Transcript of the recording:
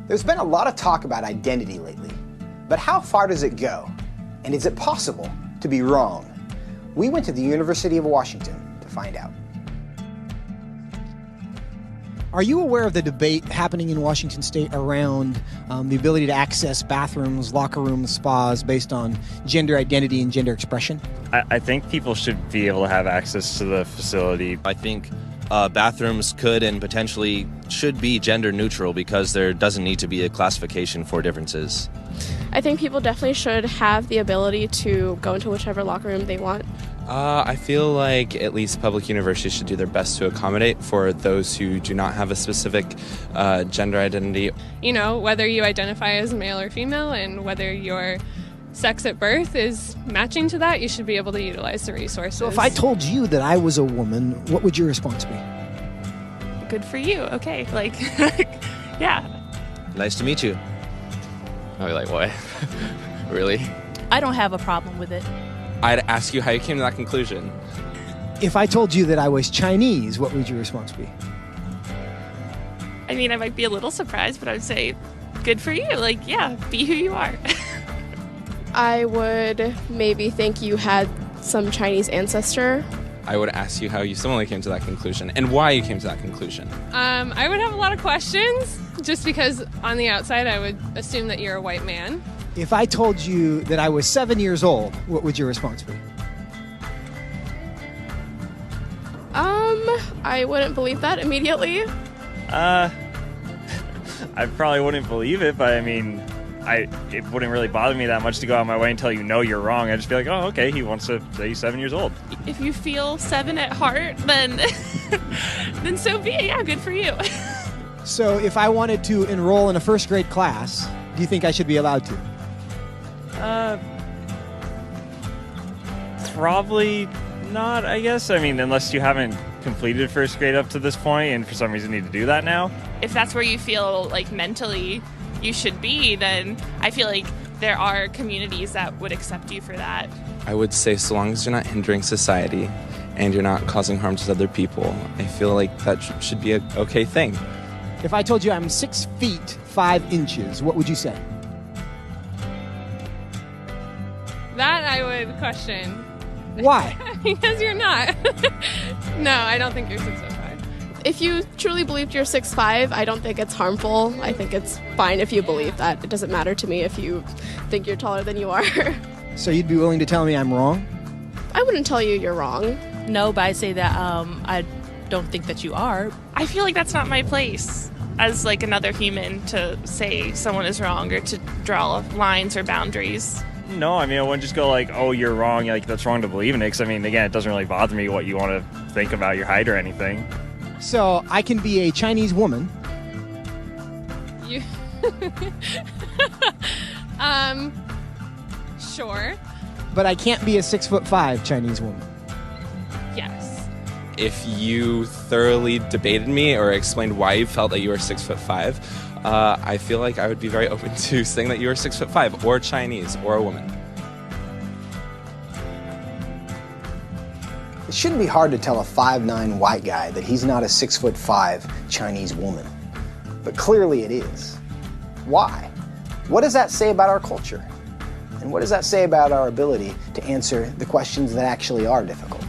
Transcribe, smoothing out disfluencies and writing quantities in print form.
There's been a lot of talk about identity lately, but how far does it go? And is it possible to be wrong? We went to the University of Washington to find out. Are you aware of the debate happening in Washington State around the ability to access bathrooms, locker rooms, spas based on gender identity and gender expression? I think people should be able to have access to the facility. I think bathrooms could and potentially should be gender neutral because there doesn't need to be a classification for differences. I think people definitely should have the ability to go into whichever locker room they want. I feel like at least public universities should do their best to accommodate for those who do not have a specific gender identity. You know, whether you identify as male or female and whether your sex at birth is matching to that, you should be able to utilize the resources. So if I told you that I was a woman, what would your response be? Good for you. Okay. Like, yeah. Nice to meet you. I'd be like, what? Really? I don't have a problem with it. I'd ask you how you came to that conclusion. If I told you that I was Chinese, what would your response be? I mean, I might be a little surprised, but I would say, good for you. Like, yeah, be who you are. I would maybe think you had some Chinese ancestor. I would ask you how you similarly came to that conclusion and why you came to that conclusion. I would have a lot of questions just because on the outside I would assume that you're a white man. If I told you that I was 7 years old, what would your response be? I wouldn't believe that immediately. I probably wouldn't believe it, but I mean, it wouldn't really bother me that much to go out of my way and tell you, no, you're wrong. I'd just be like, oh, okay, he wants to say he's 7 years old. If you feel 7 at heart, then then so be it. Yeah, good for you. So if I wanted to enroll in a first grade class, do you think I should be allowed to? Probably not, I guess. I mean, unless you haven't completed first grade up to this point and for some reason need to do that now. If that's where you feel like mentally you should be, then I feel like there are communities that would accept you for that. I would say so long as you're not hindering society and you're not causing harm to other people, I feel like that should be an okay thing. If I told you I'm 6 feet 5 inches, what would you say? That I would question. Why? Because you're not. No, I don't think you're 6'5". If you truly believed you're 6'5", I don't think it's harmful. I think it's fine if you believe that. It doesn't matter to me if you think you're taller than you are. So you'd be willing to tell me I'm wrong? I wouldn't tell you you're wrong. No, but I say that I don't think that you are. I feel like that's not my place as like another human to say someone is wrong or to draw lines or boundaries. No, I mean, I wouldn't just go like, oh, you're wrong, like that's wrong to believe in it, because I mean, again, it doesn't really bother me what you want to think about your height or anything. So I can be a Chinese woman. You sure. But I can't be a 6'5" Chinese woman. Yes. If you thoroughly debated me or explained why you felt that you were 6'5", I feel like I would be very open to saying that you were 6'5", or Chinese, or a woman. It shouldn't be hard to tell a 5'9" white guy that he's not a 6'5" Chinese woman. But clearly it is. Why? What does that say about our culture? And what does that say about our ability to answer the questions that actually are difficult?